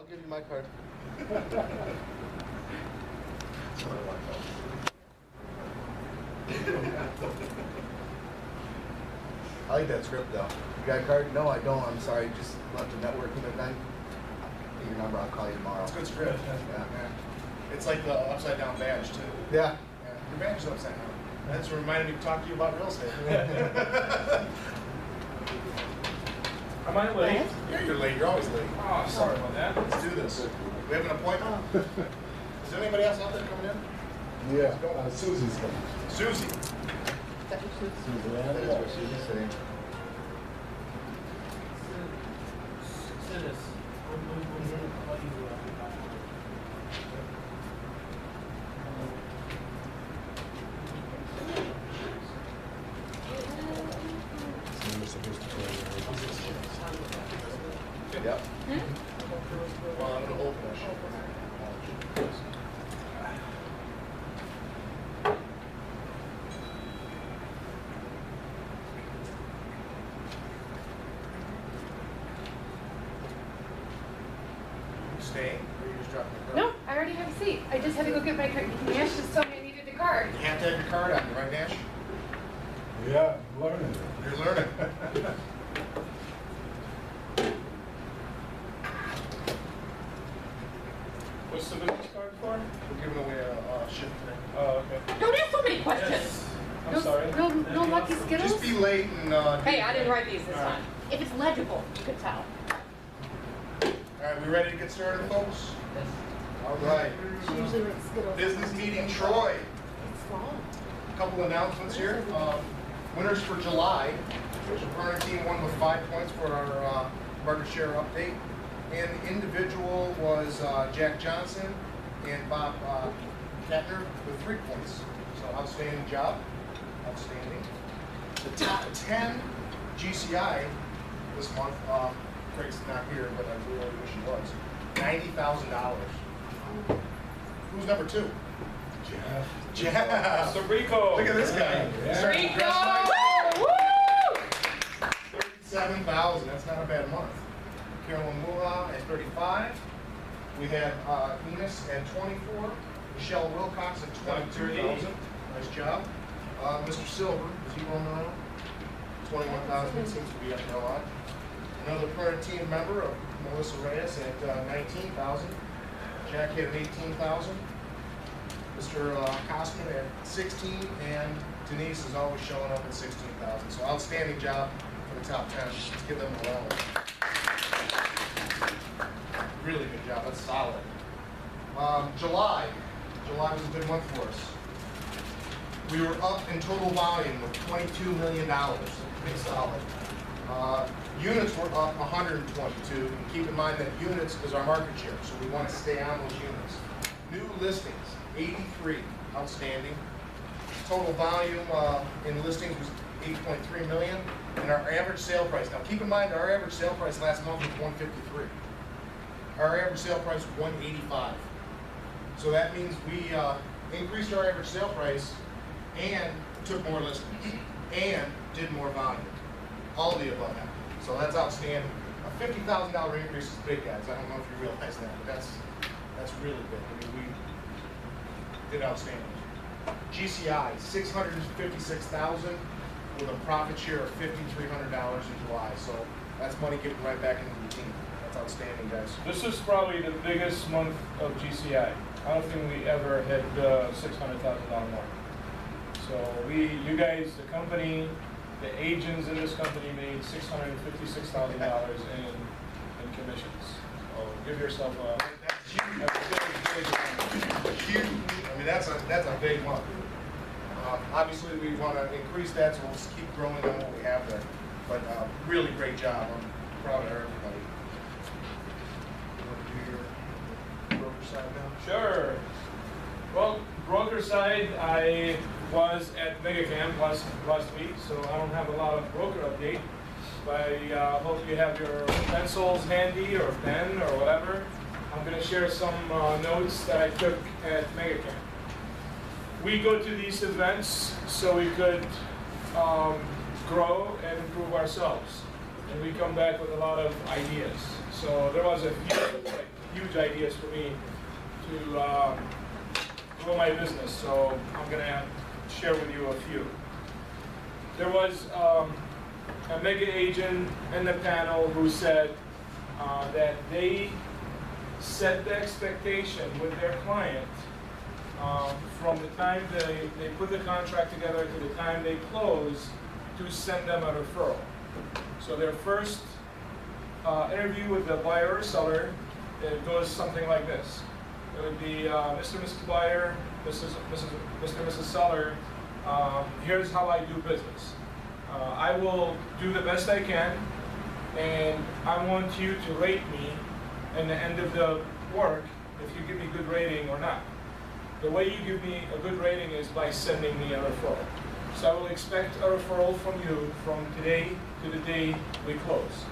I'll give you my card. I like that script though. You got a card? No, I don't. I'm sorry. Just left a networking event. Get your number. I'll call you tomorrow. It's a good script. Yeah. It's like the upside down badge too. Yeah. Yeah. Your badge is upside down. That's what reminded me to talk to you about real estate. Am I late? Yeah, you're late. You're always late. Oh, sorry about that. Let's do this. We have an appointment. Is there anybody else out there coming in? Yeah, Susie's coming. Susie. That is where Susie's sitting. Yep. Well, I'm gonna open it. Staying, or you just dropping the card? No, I already have a seat. I just had to go get my card. Nash just told me I needed a card. You have to have your card on you, right, Nash? Yeah, learning. You're learning. What's the business card for? We're giving away a shift today. Oh, okay. Don't ask so many questions. Yes. I'm No, sorry. no lucky Skittles? Just be late and. Hey, I didn't write these this All right. time. If it's legible, you could tell. All right, we ready to get started, folks? All right. She usually writes Skittles. Business meeting Troy. It's long. A couple announcements here. Winners for July. The Burner team won with 5 points for our market share update. And the individual was Jack Johnson and Bob Kettner with 3 points. So outstanding job. Outstanding. The top 10 GCI this month, Craig's not here, but I really wish he was. $90,000. Who's number 2? Jeff. Jeff. Mr. Rico. Look at this guy. Yeah. Starting to dress like- Woo! 37,000. That's not a bad month. Carolyn Mula at 35. We have Enos at 24. Michelle Wilcox at 22,000. Nice job. Mr. Silver, is he rolling around? 21,000. He seems to be up there a lot. Another current team member, Melissa Reyes at 19,000. Jack hit at 18,000. Mr. Costman at 16, and Denise is always showing up at 16,000. So outstanding job for the top 10. Let's give them a round. Really good job. That's solid. July was a good month for us. We were up in total volume with $22 million. Pretty solid. Units were up 122. And keep in mind that units is our market share, so we want to stay on those units. New listings, 83, outstanding. Total volume in listings was 8.3 million, and our average sale price. Now keep in mind our average sale price last month was 153. Our average sale price was 185. So that means we increased our average sale price and took more listings and did more volume. All of the above happened. So that's outstanding. A $50,000 increase is big, guys. I don't know if you realize that, but that's really big. I mean, we did outstanding. GCI, $656,000 with a profit share of $5,300 in July. So that's money getting right back into the team. That's outstanding, guys. This is probably the biggest month of GCI. I don't think we ever hit $600,000 mark. So you guys, the company, the agents in this company made $656,000 in commissions. So give yourself a That's huge. I mean, that's a big month. Obviously, we want to increase that, so we'll just keep growing on what we have there. But really great job. I'm proud of everybody. You want to do your broker side now? Sure. Well, broker side, I was at MegaCamp last week, so I don't have a lot of broker update. But I hope you have your pencils handy or pen or whatever. I'm going to share some notes that I took at MegaCamp. We go to these events so we could grow and improve ourselves. And we come back with a lot of ideas. So there was a few, like huge ideas for me to grow my business. So I'm gonna share with you a few. There was a mega agent in the panel who said that they set the expectation with their client from the time they put the contract together to the time they close to send them a referral. So their first interview with the buyer or seller, it goes something like this. It would be, Mr. and Mrs. Buyer, Mr. and Mrs. Seller, here's how I do business. I will do the best I can, and I want you to rate me at the end of the work if you give me a good rating or not. The way you give me a good rating is by sending me a referral. So I will expect a referral from you from today to the day we close.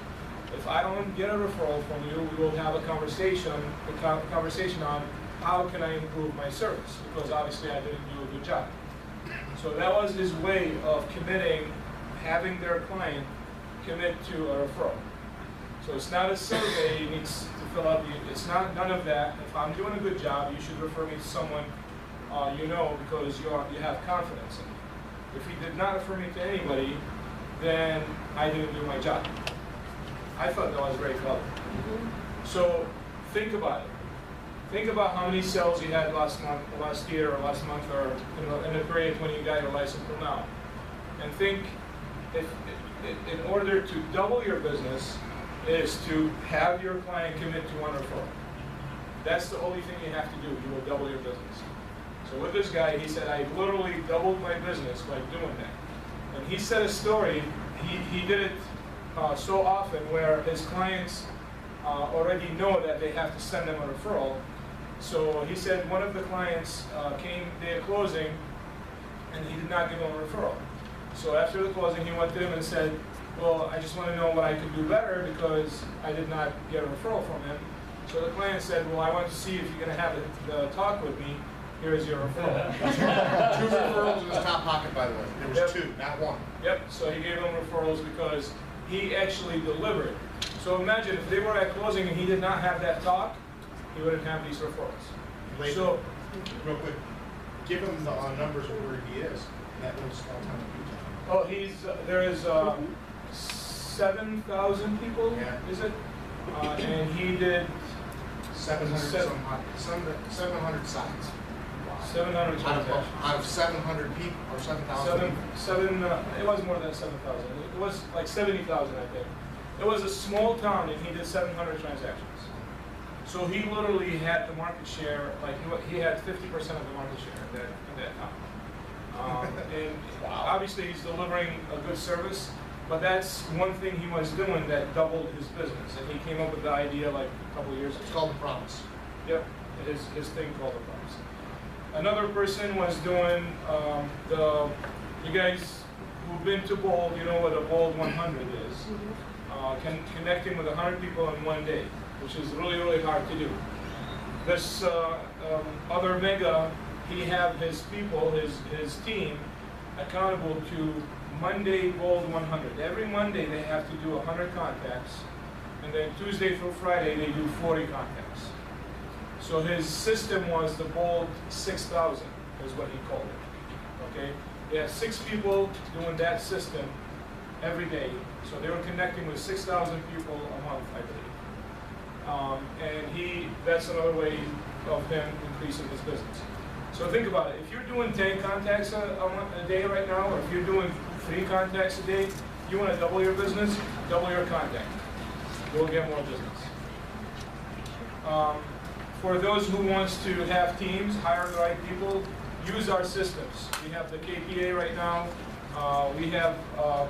If I don't get a referral from you, we will have a conversation on how can I improve my service, because obviously I didn't do a good job. So that was his way of committing, having their client commit to a referral. So it's not a survey he needs to fill out. It's not none of that. If I'm doing a good job, you should refer me to someone you know, because you have confidence in me. If he did not refer me to anybody, then I didn't do my job. I thought that was very clever. So think about it. Think about how many sales you had last year, or last month, or in the period when you got your license till now. And think, if in order to double your business, is to have your client commit to one referral. That's the only thing you have to do. You will double your business. So with this guy, he said, I literally doubled my business by doing that. And he said a story. He did it so often where his clients already know that they have to send them a referral. So he said one of the clients came day of closing, and he did not give him a referral. So after the closing, he went to him and said, well, I just want to know what I could do better because I did not get a referral from him. So the client said, well, I want to see if you're going to have the talk with me. Here is your referral. 2 referrals in his top pocket, by the way. There was 2, not 1. Yep, so he gave them referrals because he actually delivered. So imagine if they were at closing and he did not have that talk, he wouldn't have these referrals. Wait, So, real quick, give him the numbers of where he is. That was small town in Utah. there is 7,000 people, Yeah. is it? And he did 700 sites. 700 transactions. Out of 700 people, or 7,000 people. It was more than 7,000. It was like 70,000, I think. It was a small town, and he did 700 transactions. So he literally had the market share, like he had 50% of the market share in that town. And obviously he's delivering a good service, but that's one thing he was doing that doubled his business. And he came up with the idea like a couple of years ago. It's called the promise. Yep, his thing called the promise. Another person was doing you guys who've been to Bold, you know what a Bold 100 is. Connecting with 100 people in one day, which is really, really hard to do. This other mega, he have his people, his team, accountable to Monday Bold 100. Every Monday they have to do 100 contacts, and then Tuesday through Friday they do 40 contacts. So his system was the Bold 6,000, is what he called it. Okay, they had 6 people doing that system every day. So they were connecting with 6,000 people a month, I believe. And that's another way of him increasing his business. So think about it. If you're doing 10 contacts a day right now, or if you're doing 3 contacts a day, you want to double your business, double your contact. You'll get more business. For those who wants to have teams, hire the right people, use our systems. We have the KPA right now. We have our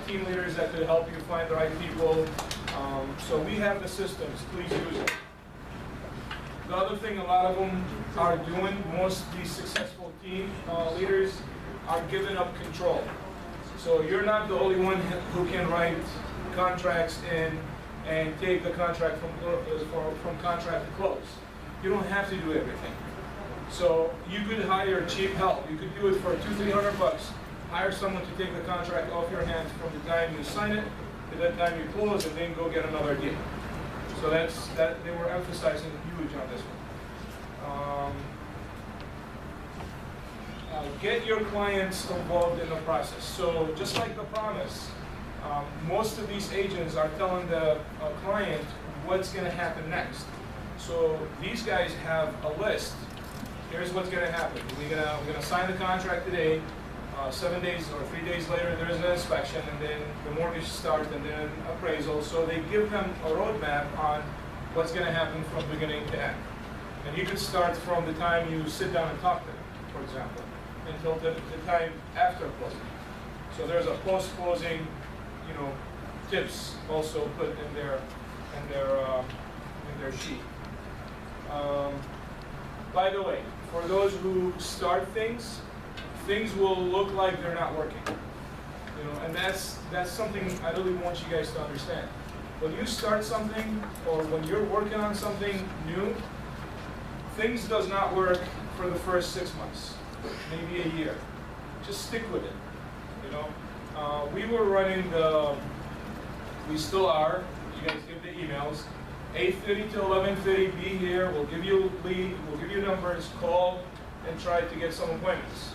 team leaders that could help you find the right people. So we have the systems, please use it. The other thing a lot of them are doing, most of these successful team leaders are giving up control. So you're not the only one who can write contracts and take the contract from contract to close. You don't have to do everything. So you could hire cheap help. You could do it for $200-300. Hire someone to take the contract off your hands from the time you sign it to the time you close, and then go get another deal. So that they were emphasizing huge on this one. Get your clients involved in the process. So just like the promise, most of these agents are telling the client what's going to happen next. So these guys have a list. Here's what's going to happen. We're going to sign the contract today. 7 days or 3 days later, there is an inspection, and then the mortgage starts, and then appraisal. So they give them a roadmap on what's going to happen from beginning to end. And you can start from the time you sit down and talk to them, for example, until the time after closing. So there's a post-closing, tips also put in their sheet. By the way, for those who start things will look like they're not working. And that's something I really want you guys to understand. When you start something or when you're working on something new, things does not work for the first 6 months, maybe a year. Just stick with it. We were running we still are. You guys get the emails. 8:30 to 11:30. Be here. We'll give you a lead. We'll give you numbers. Call and try to get some appointments.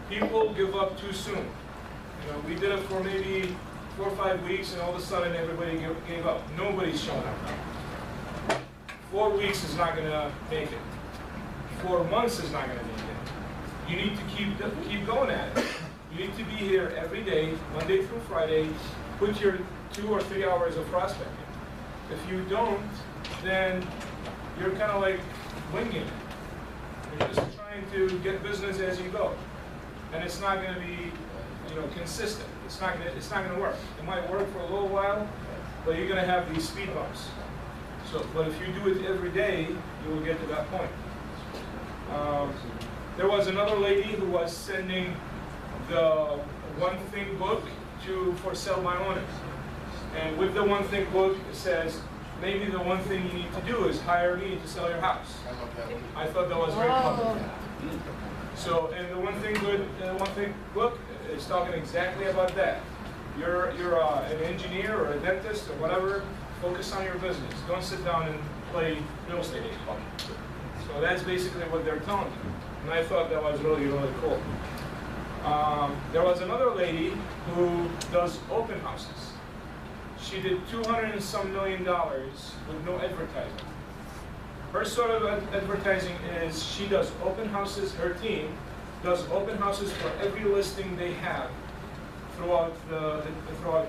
People give up too soon. We did it for maybe 4 or 5 weeks, and all of a sudden everybody gave up. Nobody's showing up now. 4 weeks is not going to make it. 4 months is not going to make it. You need to keep going at it. You need to be here every day, Monday through Friday. Put your 2 or 3 hours of prospecting. If you don't, then you're kind of like winging it. You're just trying to get business as you go. And it's not going to be, consistent. It's not going to work. It might work for a little while, but you're going to have these speed bumps. But if you do it every day, you will get to that point. There was another lady who was sending the One Thing book for sell by owners. And with the One Thing book, it says, maybe the one thing you need to do is hire me to sell your house. I love that one. I thought that was very clever. So, and the One Thing book is talking exactly about that. You're an engineer or a dentist or whatever. Focus on your business. Don't sit down and play real estate agent. So that's basically what they're telling you. And I thought that was really, really cool. There was another lady who does open houses. She did $200 and some million with no advertising. Her sort of advertising is she does open houses, her team does open houses for every listing they have throughout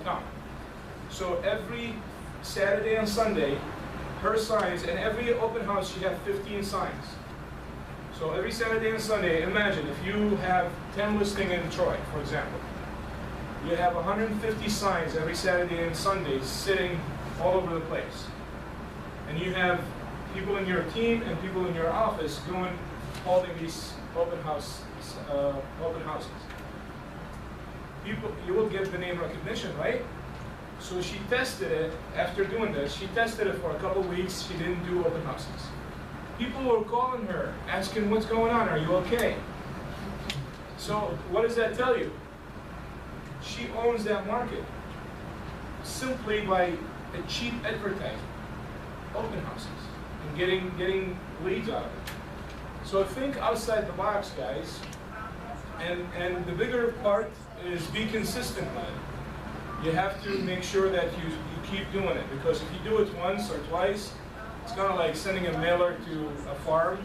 town. So every Saturday and Sunday, her signs, and every open house she have 15 signs. So every Saturday and Sunday, imagine if you have 10 listings in Troy, for example. You have 150 signs every Saturday and Sunday sitting all over the place. And you have people in your team and people in your office holding these open houses. You will get the name recognition, right? So she tested it. After doing this, she tested it for a couple weeks. She didn't do open houses. People were calling her, asking what's going on, are you okay? So what does that tell you? She owns that market simply by a cheap advertising, open houses, and getting leads out of it. So think outside the box, guys. And the bigger part is be consistent with it. You have to make sure that you keep doing it, because if you do it once or twice, it's kind of like sending a mailer to a farm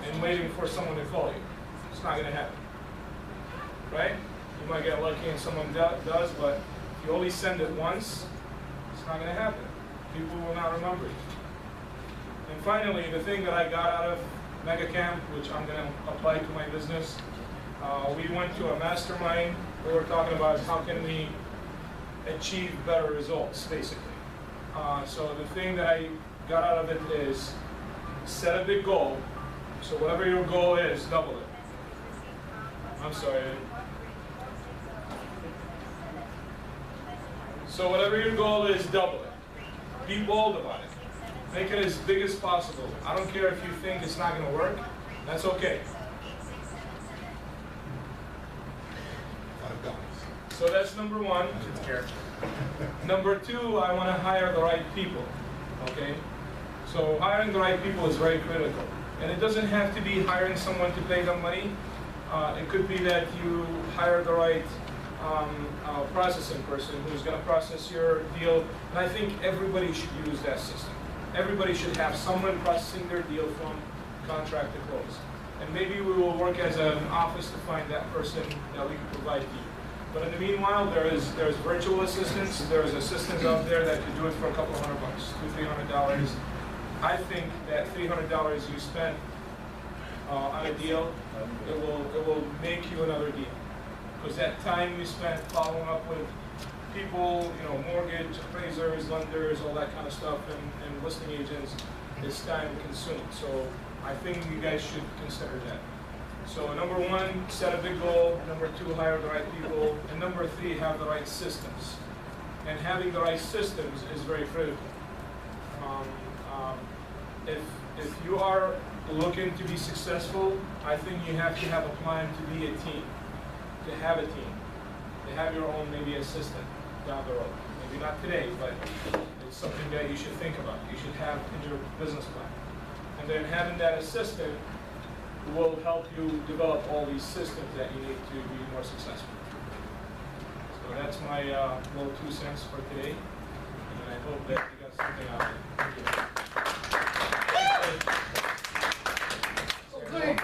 and waiting for someone to call you. It's not going to happen, right? You might get lucky and someone does, but if you only send it once, it's not going to happen. People will not remember it. And finally, the thing that I got out of Mega Camp, which I'm going to apply to my business, we went to a mastermind. We were talking about how can we achieve better results, basically. So the thing that I got out of it is set a big goal. So whatever your goal is, double it. I'm sorry. So whatever your goal is, double it. Be bold about it. Make it as big as possible. I don't care if you think it's not going to work. That's okay. So that's number one. Number two, I want to hire the right people. okay? So hiring the right people is very critical. And it doesn't have to be hiring someone to pay them money. It could be that you hire the right processing person who's going to process your deal. And I think everybody should use that system. Everybody should have someone processing their deal from contract to close. And maybe we will work as an office to find that person that we can provide to you. But in the meanwhile, there's virtual assistants. There's assistants out there that can do it for a couple $100, $200-300. I think that $300 you spent on a deal, it will make you another deal. Because that time you spent following up with people, mortgage appraisers, lenders, all that kind of stuff, and listing agents, it's time consuming. So I think you guys should consider that. So number one, set a big goal. Number two, hire the right people. And number three, have the right systems. And having the right systems is very critical. If you are looking to be successful, I think you have to have a plan to be a team, to have a team, to have your own maybe assistant down the road. Maybe not today, but it's something that you should think about. You should have in your business plan. And then having that assistant will help you develop all these systems that you need to be more successful. So that's my little 2 cents for today. And I hope that you got something out of it. Thank you. Good.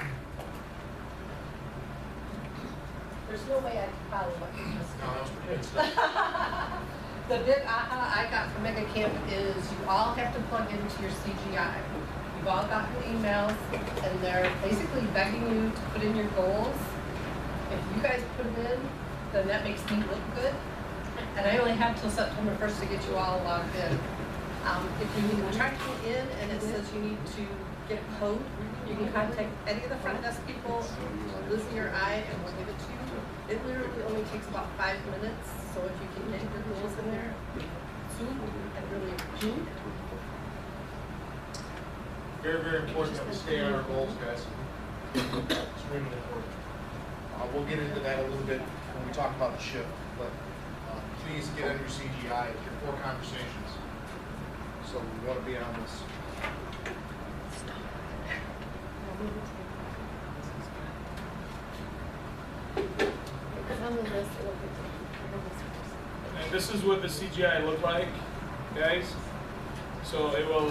There's no way I can follow what you just No, that was pretty good said. stuff. The big aha I got from Mega Camp is you all have to plug into your CGI. You've all gotten emails, and they're basically begging you to put in your goals. If you guys put them in, then that makes me look good. And I only have till September 1st to get you all logged in. If you need to track me in and it says you need to get a code, you can contact any of the front desk people, Lizzie or I, and we'll give it to you. It literally only takes about 5 minutes, so if you can get your goals in there, soon, I'd really appreciate it. Very, very important that we stay on our goals, guys. Extremely important. We'll get into that a little bit when we talk about the shift, but please get on your CGI, your 4 conversations. So we want to be on this. And this is what the CGI look like, guys. So it will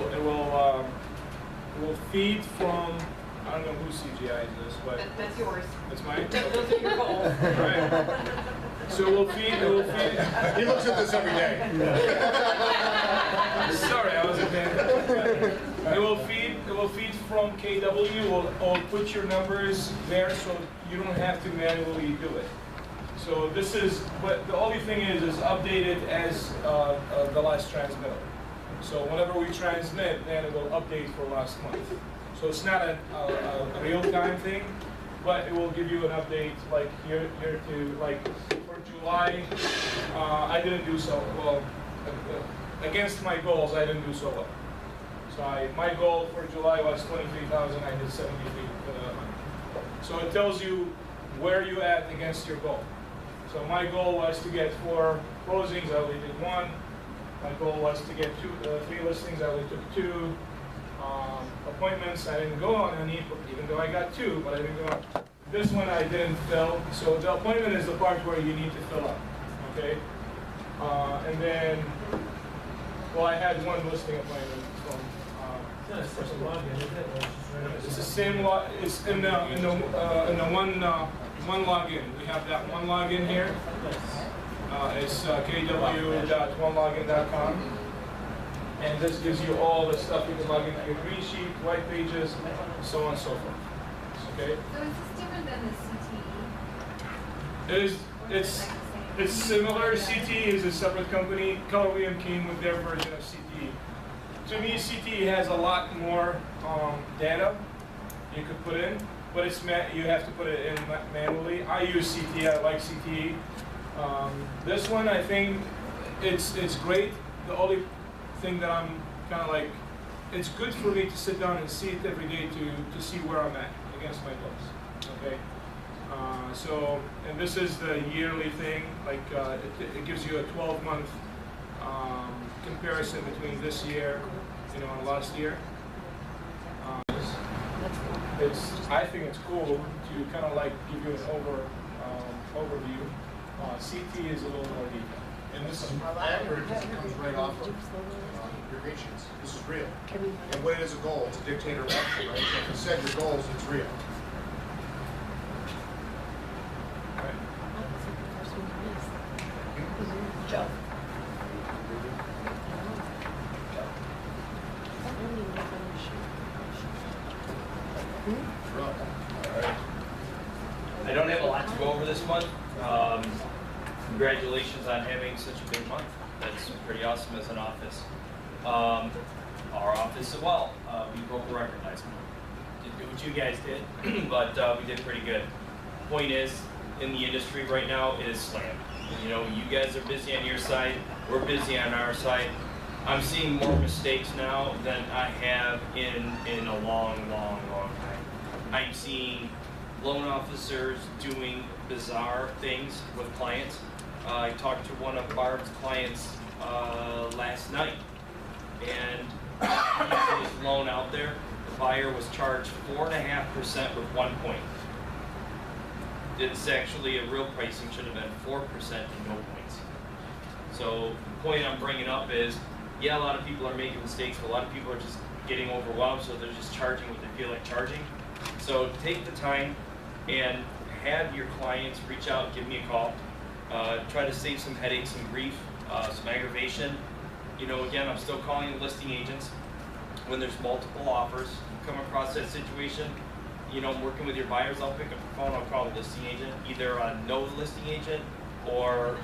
feed from, I don't know whose CGI is this, but That's yours. it's mine. Those are your goals. Right. So it will feed. He looks at this every day. Sorry, I was a fan. It will feed from KW. We'll put your numbers there, so you don't have to manually do it. So this is, but the only thing is updated as the last transmittal. So whenever we transmit, then it will update for last month. So it's not a real-time thing, but it will give you an update like here to like for July. I didn't do so well. Against my goals, I didn't do so well. So my goal for July was 23,000. I did 73. So it tells you where you at against your goal. So my goal was to get 4 closings. I only did 1. My goal was to get 3 listings. I only took 2. Appointments, I didn't go on any, even though I got 2, but I didn't go on. This one I didn't fill. So the appointment is the part where you need to fill up. Okay. And then, well, I had 1 listing appointment from. It's the same log. It's in the one login. We have that one login here. It's kw.onelogin.com, and this gives you all the stuff you can log into your green sheet, white pages, so on and so forth. Okay. So is this different than the CTE? It is. It's similar. CTE is a separate company. Colorlium came with their version of CTE. To me, CTE has a lot more data you could put in, but you have to put it in manually. I use CTE. I like CTE. This one, I think it's great. The only thing that I'm kind of like, it's good for me to sit down and see it every day to see where I'm at against my goals. Okay. So, and this is the yearly thing. Like it gives you a 12-month comparison between this year you know, last year. I think it's cool to kind of like give you an overview. CT is a little more detailed. And this is accurate because it comes right off of your grade sheets. This is real. And what is a goal? It's a dictator of action, right? So if you set your goals, it's real. Right. Joe. I don't have a lot to go over this month. Congratulations on having such a big month. That's pretty awesome as an office. Our office as well, we broke the record last month. Didn't do what you guys did, but we did pretty good. Point is, in the industry right now, it is slammed. You know, you guys are busy on your side, we're busy on our side. I'm seeing more mistakes now than I have in a long time. I'm seeing loan officers doing bizarre things with clients. I talked to one of Barb's clients last night, and he put his loan out there. The buyer was charged 4.5% with 1 point. It's actually a real pricing should have been 4% and no points. So the point I'm bringing up is, yeah, a lot of people are making mistakes, but a lot of people are just getting overwhelmed, so they're just charging what they feel like charging. So take the time and have your clients reach out, give me a call. Try to save some headaches, some grief, some aggravation. You know, again, I'm still calling the listing agents. When there's multiple offers, you come across that situation, you know, I'm working with your buyers, I'll pick up the phone, I'll call the listing agent, either know the listing agent or,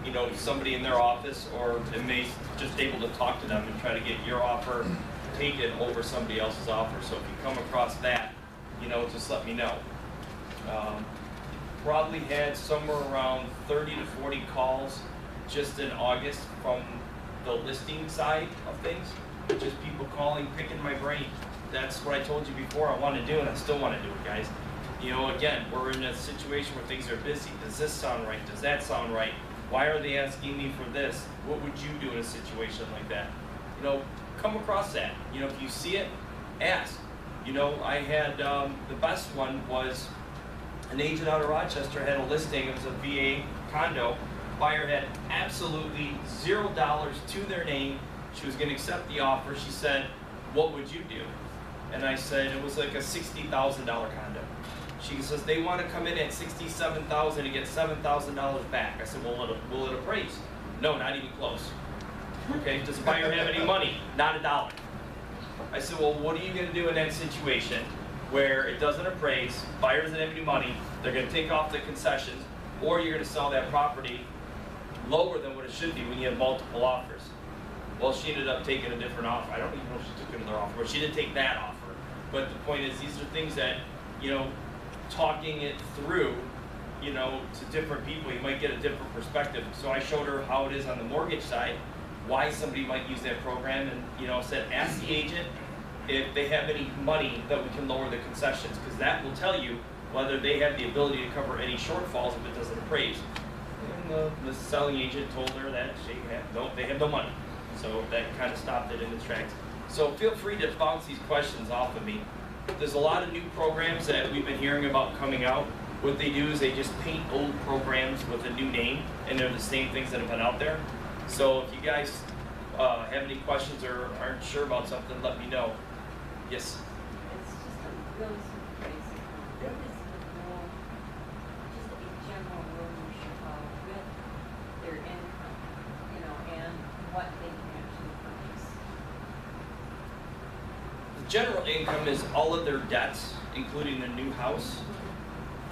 you know, somebody in their office, or it may just able to talk to them and try to get your offer taken over somebody else's offer. So if you come across that, you know, just let me know. Probably had somewhere around 30 to 40 calls just in August from the listing side of things. Just people calling, picking my brain. That's what I told you before I want to do, and I still want to do it, guys. You know, again, we're in a situation where things are busy. Does this sound right? Does that sound right? Why are they asking me for this? What would you do in a situation like that? You know, come across that. You know, if you see it, ask. You know, I had, the best one was an agent out of Rochester had a listing. It was a VA condo. Buyer had absolutely $0 to their name. She was going to accept the offer. She said, "What would you do?" And I said, it was like a $60,000 condo. She says, they want to come in at $67,000 and get $7,000 back. I said, well, will it appraise? No, not even close. Okay, does the buyer have any money? Not a dollar. I said, well, what are you going to do in that situation where it doesn't appraise, buyer doesn't have any money, they're going to take off the concessions, or you're going to sell that property lower than what it should be when you have multiple offers? Well, she ended up taking a different offer. I don't even know if she took another offer, but she didn't take that offer. But the point is, these are things that, you know, talking it through, you know, to different people, you might get a different perspective. So I showed her how it is on the mortgage side, why somebody might use that program, and, you know, said, ask the agent if they have any money that we can lower the concessions, because that will tell you whether they have the ability to cover any shortfalls if it doesn't appraise. And the selling agent told her that they have no money. So that kind of stopped it in its tracks. So feel free to bounce these questions off of me. There's a lot of new programs that we've been hearing about coming out. What they do is they just paint old programs with a new name, and they're the same things that have been out there. So if you guys have any questions or aren't sure about something, let me know. Yes? It's just a really super crazy. What is the rule, just a general rule with their income, you know, and what they can actually purchase? The general income is all of their debts, including the new house,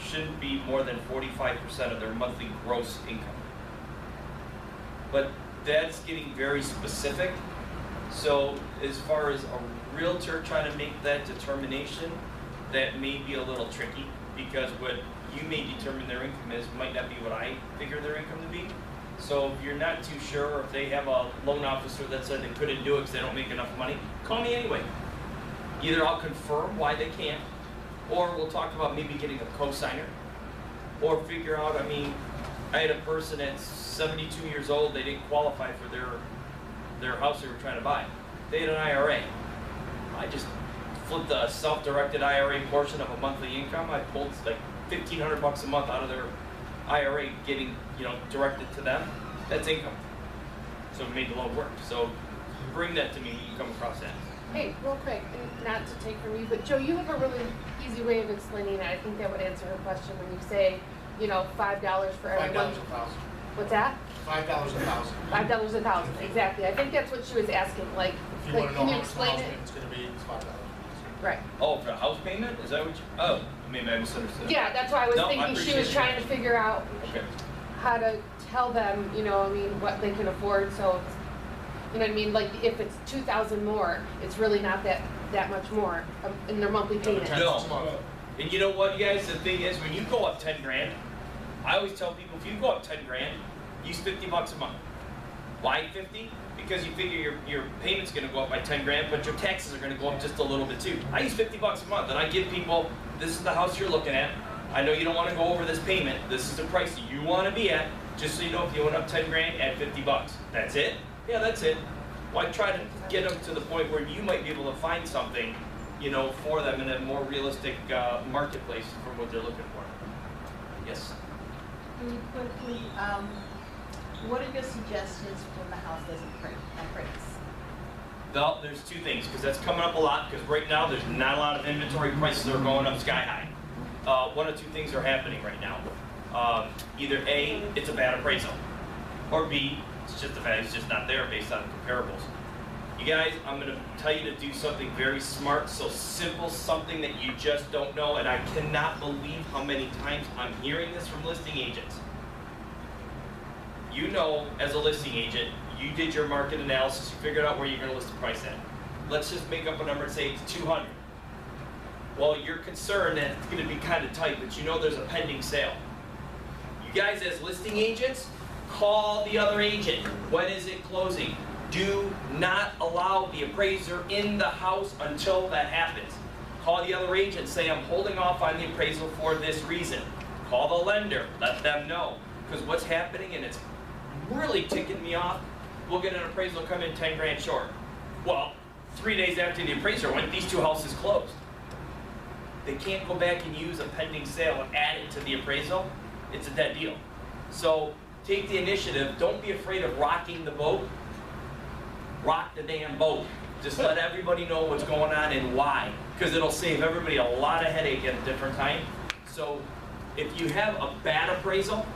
shouldn't be more than 45% of their monthly gross income. But that's getting very specific. So as far as a realtor trying to make that determination, that may be a little tricky, because what you may determine their income is might not be what I figure their income to be. So if you're not too sure, or if they have a loan officer that said they couldn't do it because they don't make enough money, call me anyway. Either I'll confirm why they can't, or we'll talk about maybe getting a co-signer, or figure out, I mean, I had a person that's 72 years old, they didn't qualify for their house they were trying to buy. they had an IRA. I just flipped a self-directed IRA portion of a monthly income. I pulled like $1,500 a month out of their IRA, getting, you know, directed to them. That's income. So it made the loan work. So bring that to me when you come across that. Hey, real quick, and not to take from you, but Joe, you have a really easy way of explaining it. I think that would answer her question when you say, you know, $5 for every one. $5 a thousand. What's that? $5 a thousand. $5 a thousand, exactly. I think that's what she was asking, like, If you wanna know can how you much the explain house it? payment's gonna be, it's $5. Right. Oh, for the house payment? Is that what you, oh, maybe I misunderstood. Yeah, that's why I was No, I thinking she appreciate was trying to figure out Okay. how to tell them, you know, I mean, what they can afford, so, it's, you know what I mean, like, if it's 2,000 more, it's really not that much more in their monthly payment. $10 a month. And you know what, you guys, the thing is, when you go up 10 grand, I always tell people, if you go up 10 grand, use $50 a month. Why 50? Because you figure your payment's gonna go up by 10 grand, but your taxes are gonna go up just a little bit too. I use $50 a month, and I give people, this is the house you're looking at. I know you don't wanna go over this payment. This is the price that you wanna be at. Just so you know, if you went up 10 grand, add $50. That's it? Yeah, that's it. Well, I try to get them to the point where you might be able to find something, you know, for them in a more realistic marketplace for what they're looking for. Yes? Really quickly, what are your suggestions when the house doesn't appraise? Well, there's two things, because that's coming up a lot, because right now there's not a lot of inventory, prices are going up sky high. One of two things are happening right now. Either A, it's a bad appraisal, or B, it's just the fact it's just not there based on comparables. You guys, I'm gonna tell you to do something very smart, so simple, something that you just don't know, and I cannot believe how many times I'm hearing this from listing agents. You know, as a listing agent, you did your market analysis, you figured out where you're gonna list the price at. Let's just make up a number and say it's 200. Well, you're concerned that it's gonna be kind of tight, but you know there's a pending sale. You guys as listing agents, call the other agent. When is it closing? Do not allow the appraiser in the house until that happens. Call the other agent, say I'm holding off on the appraisal for this reason. Call the lender, let them know. Because what's happening, and it's really ticking me off, we'll get an appraisal come in 10 grand short. Well, 3 days after the appraiser went, these two houses closed. They can't go back and use a pending sale and add it to the appraisal. It's a dead deal. So take the initiative. Don't be afraid of rocking the boat. Rock the damn boat. Just let everybody know what's going on and why. Because it'll save everybody a lot of headache at a different time. So if you have a bad appraisal,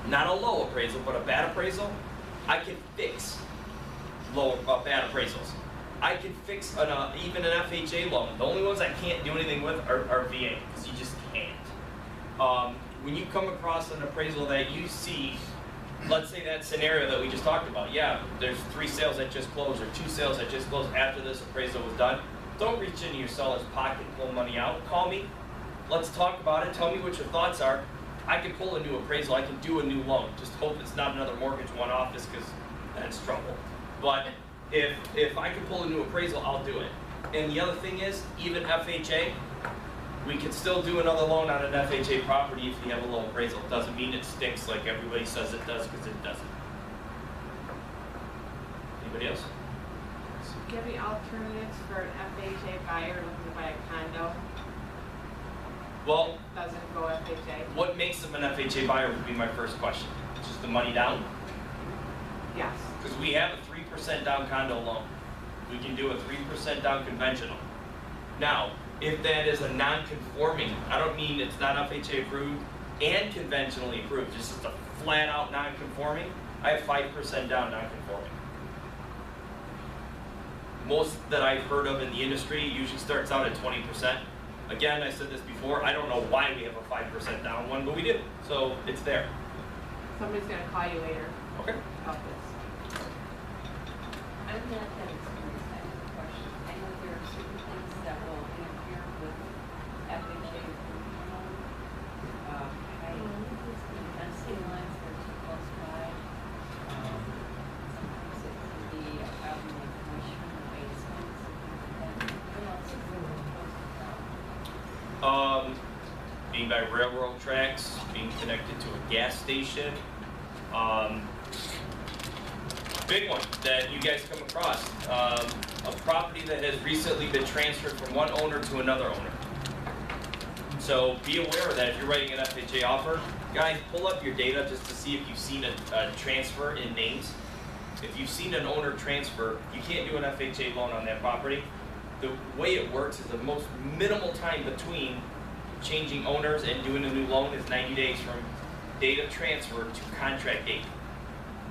not a low appraisal, but a bad appraisal, I can fix bad appraisals. I can fix even an FHA loan. The only ones I can't do anything with are VA, because you just can't. When you come across an appraisal that you see, let's say that scenario that we just talked about, yeah, there's 3 sales that just closed or 2 sales that just closed after this appraisal was done. Don't reach into your seller's pocket and pull money out. Call me. Let's talk about it. Tell me what your thoughts are. I can pull a new appraisal. I can do a new loan. Just hope it's not another mortgage one office, because that's trouble. But if I can pull a new appraisal, I'll do it. And the other thing is, even FHA, we can still do another loan on an FHA property if you have a low appraisal. It doesn't mean it stinks like everybody says it does, because it doesn't. Anybody else? Do you have any alternatives for an FHA buyer looking to buy a condo? Well, Doesn't go FHA? what makes them an FHA buyer would be my first question. Just the money down? Yes. Because we have a 3% down condo loan. We can do a 3% down conventional. Now, if that is a non-conforming, I don't mean it's not FHA approved and conventionally approved, just a flat out non-conforming, I have 5% down non-conforming. Most that I've heard of in the industry usually starts out at 20%. Again, I said this before, I don't know why we have a 5% down one, but we do. So it's there. Somebody's gonna call you later Okay. about this. I'm not that experienced, I have a question. I know there are certain things that will interfere with FHA approval. Fencing lines that are too close by. Sometimes it can be a problem with moisture in the basements. What else is really close to that? Being by railroad tracks, being connected to a gas station. Big one that you guys come across, property that has recently been transferred from one owner to another owner. So be aware of that if you're writing an FHA offer. Guys, pull up your data just to see if you've seen a transfer in names. If you've seen an owner transfer, you can't do an FHA loan on that property. The way it works is the most minimal time between changing owners and doing a new loan is 90 days from date of transfer to contract date.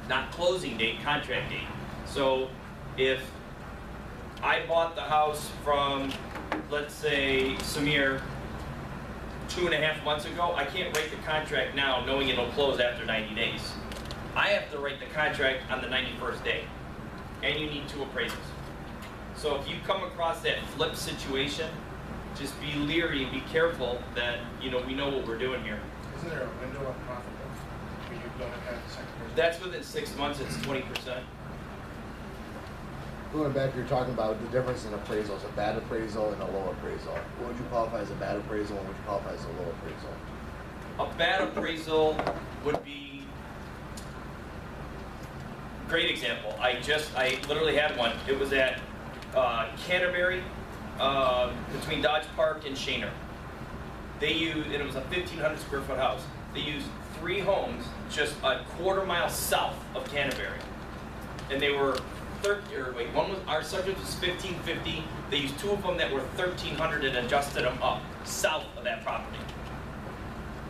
Not closing date, contract date. So if I bought the house from, let's say, Samir 2.5 months ago, I can't write the contract now knowing it'll close after 90 days. I have to write the contract on the 91st day. And you need 2 appraisals. So if you come across that flip situation, just be leery and be careful that, you know, we know what we're doing here. Isn't there a window on profit though? Where you don't have the second person? That's within 6 months, it's 20%. Going back, you're talking about the difference in appraisals, a bad appraisal and a low appraisal. What would you qualify as a bad appraisal and what would you qualify as a low appraisal? A bad appraisal would be, great example. I literally had one. It was at Canterbury, between Dodge Park and Shaner. They used, and it was a 1,500 square foot house. They used 3 homes just a quarter mile south of Canterbury. And they were one was, our subject was 1,550. They used 2 of them that were 1,300 and adjusted them up south of that property.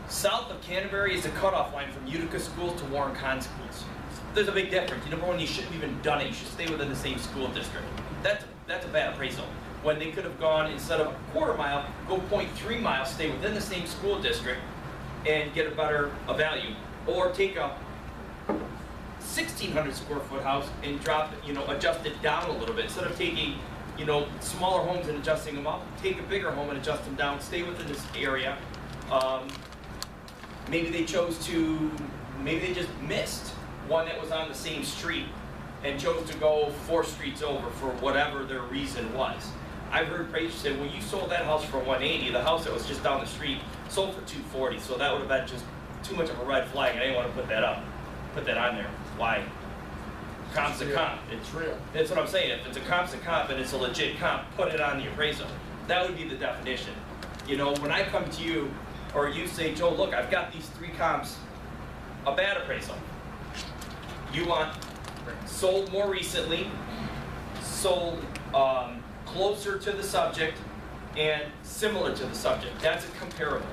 South of Canterbury is the cutoff line from Utica schools to Warren Con schools. There's a big difference. Number one, you shouldn't have even done it. You should stay within the same school district. That's a bad appraisal. When they could have gone, instead of a quarter mile, go 0.3 miles, stay within the same school district, and get a value. Or take a 1,600 square foot house and drop it, adjust it down a little bit. Instead of taking, smaller homes and adjusting them up, take a bigger home and adjust them down, stay within this area. Maybe they just missed one that was on the same street and chose to go 4 streets over for whatever their reason was. I've heard appraisers say, well, you sold that house for 180, the house that was just down the street sold for 240, so that would have been just too much of a red flag, and I didn't want to put that on there. Why? Comp's a comp. It's real. That's what I'm saying. If it's a comp's a comp and it's a legit comp, put it on the appraisal. That would be the definition. When I come to you, or you say, Joe, look, I've got these 3 comps, a bad appraisal. You want sold more recently, sold closer to the subject, and similar to the subject. That's a comparable.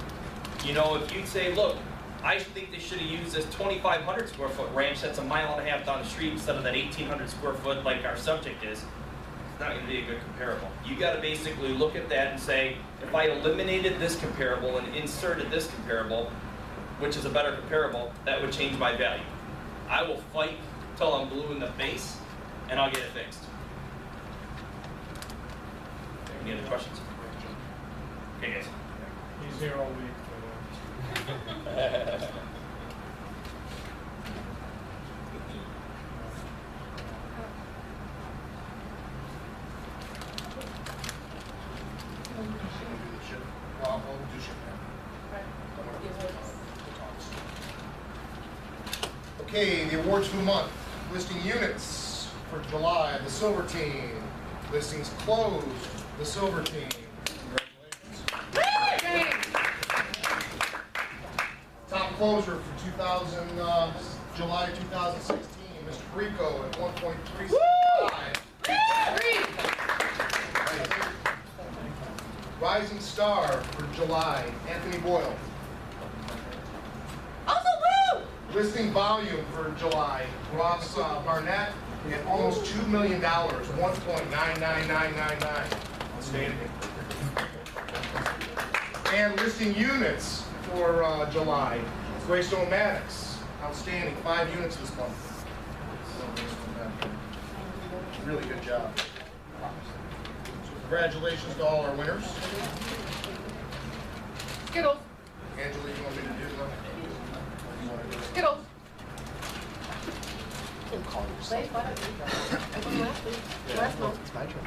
If you'd say, look, I think they should have used this 2,500 square foot ranch that's 1.5 miles down the street instead of that 1,800 square foot like our subject is, it's not going to be a good comparable. You got to basically look at that and say, if I eliminated this comparable and inserted this comparable, which is a better comparable, that would change my value. I will fight till I'm blue in the face, and I'll get it fixed. Any other questions? Okay, guys. He's here all week. We'll do shit now. Okay, the awards for the month. Listing units for July, the Silver Team. Listings closed, the Silver Team. Congratulations. Top closer for July 2016, Mr. Rico at 1.365. Rising Star for July, Anthony Boyle. Also, woo! Listing volume for July, Ross Barnett at almost $2 million, 1.99999. Outstanding. And listing units for July, Greystone Maddox, outstanding, 5 units this month. Really good job. Congratulations to all our winners. Skittles. Angela, you want me to do them? Skittles. Don't call yourself. Say what? I won last week. Last month. It's my turn.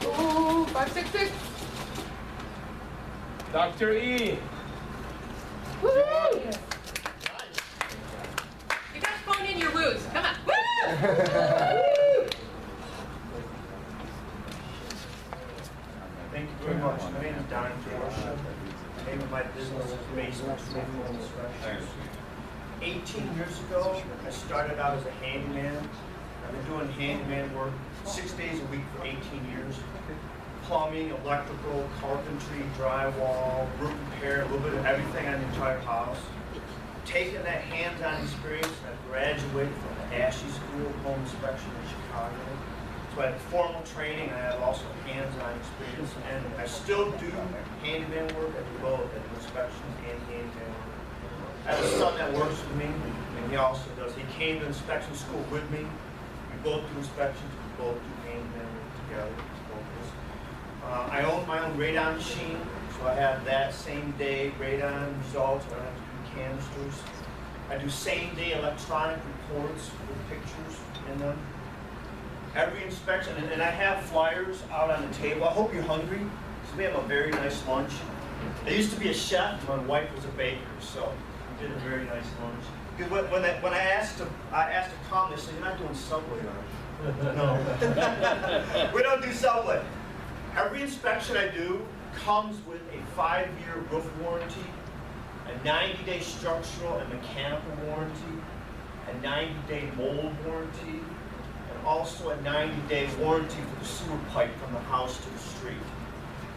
Ooh, 566. Dr. E. Woo! You guys phone in your woos. Come on. Woo! much. My name is Don Forsha. The name of my business is Basement Home Inspections. 18 years ago, I started out as a handyman. I've been doing handyman work 6 days a week for 18 years. Plumbing, electrical, carpentry, drywall, roof repair, a little bit of everything on the entire house. Taking that hands-on experience, I graduated from the ASHE School of Home Inspection in Chicago. So I have formal training, I have also hands-on experience, and I still do handyman work. I do both, I do inspections and handyman work. I have a son that works with me, and he also does. He came to inspection school with me. We both do inspections, we both do handyman work together. I own my own radon machine, so I have that same day radon results. I don't have to do canisters. I do same day electronic reports with pictures in them. Every inspection, and I have flyers out on the table. I hope you're hungry, so we have a very nice lunch. I used to be a chef, my wife was a baker, so we did a very nice lunch. Because when I asked to come, they said, "You're not doing Subway, are you?" No, we don't do Subway. Every inspection I do comes with a 5-year roof warranty, a 90-day structural and mechanical warranty, a 90-day mold warranty, and also a 90-day warranty for the sewer pipe from the house to the street.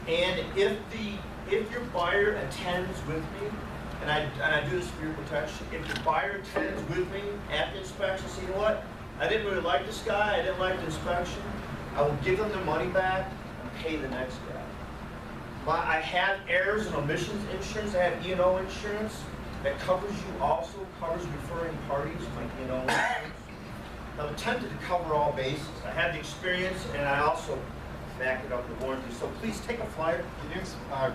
And if your buyer attends with me, and I do this for your protection, if your buyer attends with me at the inspection, say, "You know what, I didn't really like this guy, I didn't like the inspection," I will give them their money back and pay the next guy. I have errors and omissions insurance. I have E&O insurance that covers you, also covers referring parties, like E&O insurance. I'm attempted to cover all bases. I have the experience, and I also back it up with warranty. So please take a flyer. Can you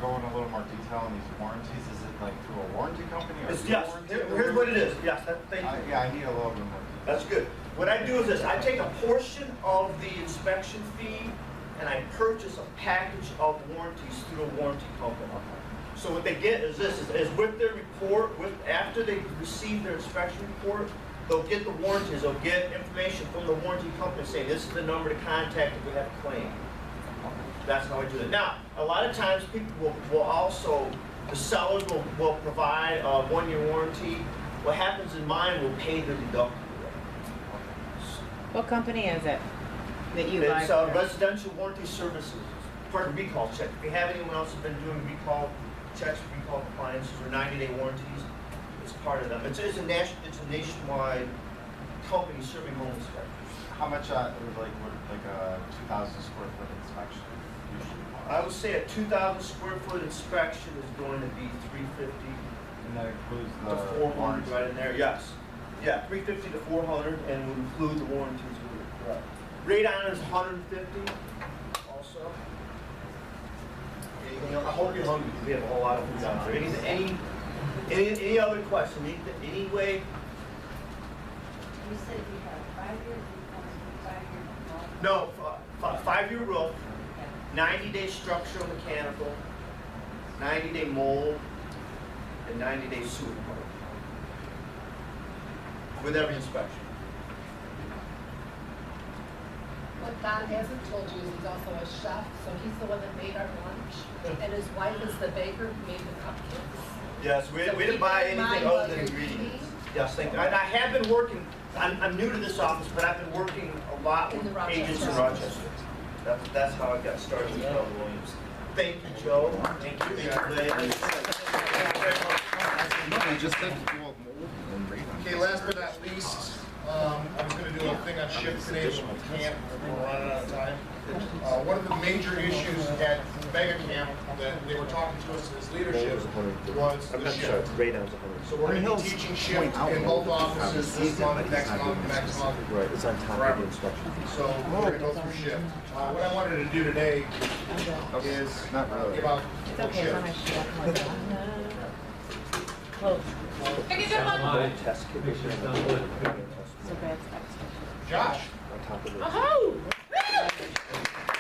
go in a little more detail on these warranties? Is it like through a warranty company or Yes. Here's what it is. Yes. Thank you. Yeah, I need a little bit more detail. That's good. What I do is this. I take a portion of the inspection fee and I purchase a package of warranties through a warranty company. So what they get is this, is with their report, after they receive their inspection report, they'll get the warranties, they'll get information from the warranty company saying this is the number to contact if we have a claim. That's how I do it. Now, a lot of times people will also, the sellers will provide a 1-year warranty. What happens in mine will pay the deductible. What company is it that you buy? It's Residential Warranty Services, part of recall check. If you have anyone else who's been doing recall checks, recall compliances, or 90-day warranties, it's part of them. It's a nationwide company serving home inspectors. How much would a 2,000 square foot inspection usually cost? I would say a 2,000 square foot inspection is going to be $350. And that includes the the 400 right in there. Yes. Yeah, $350 to $400, and would include the warranties with it. Correct. Radon is $150 also. Anything else? I hope you're hungry because we have a whole lot of food out there. Any other question? Any way? You said you have 5 years, 5 years. No, 5-year roof, 90-day structural mechanical, 90-day mold, and 90-day sewer pipe. With every inspection. What Don hasn't told you is he's also a chef, so he's the one that made our lunch, and his wife is the baker who made the cupcakes. Yes, we So didn't keep buy that in mind anything while other than you're ingredients. eating. Yes, thank you. And I have been working, I'm new to this office, but I've been working a lot In with the agents in Rochester. Rochester. That's how I got started with Keller Williams. Thank you, Joe. Thank you, ladies. Okay, last but not least, I was gonna do a thing on shift today, but we can't, we're running out of time. One of the major issues at Mega Camp that they were talking to us as leadership was the shift. So we're gonna be teaching shift in both offices this month, next month. Right, it's on top of the instruction. So we're gonna go through shift. What I wanted to do today is give out shift. Close. Josh. Oh!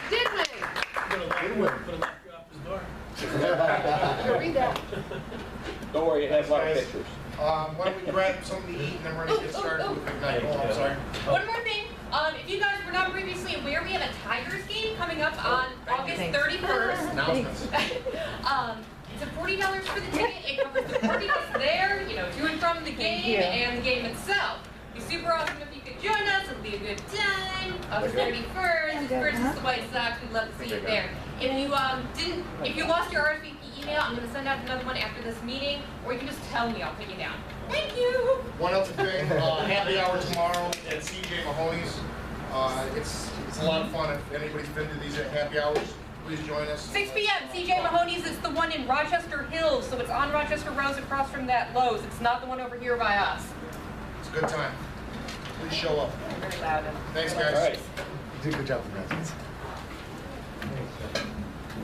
Did read that. Don't worry, it has a lot of pictures. Why don't we grab something to eat and then we're gonna get started with Ignite. Oh, I'm sorry. One more thing, if you guys were not previously aware, there, we have a Tigers game coming up on August Thanks. 31st. Announcements. It's a $40 for the ticket. It covers the party that's there, you know, to and from the game you. and the game itself. It'd be super awesome if you could join us. It'll be a good time. August 31st. It's versus the White Sox. We'd love to see you there. If you lost your RSVP email, I'm going to send out another one after this meeting, or you can just tell me. I'll put you down. Thank you. One other thing, happy hour tomorrow at CJ Mahoney's. It's a lot of fun. If anybody's been to these happy hours, please join us. 6 p.m. CJ Mahoney's. It's the one in Rochester Hills, so it's on Rochester Road across from that Lowe's. It's not the one over here by us. It's a good time. Please show up. Very loud. Thanks, guys. All right. You did a good job, guys.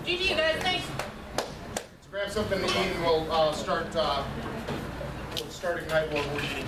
GG, you guys. Thanks. So grab something to eat and we'll start igniting what we're eating.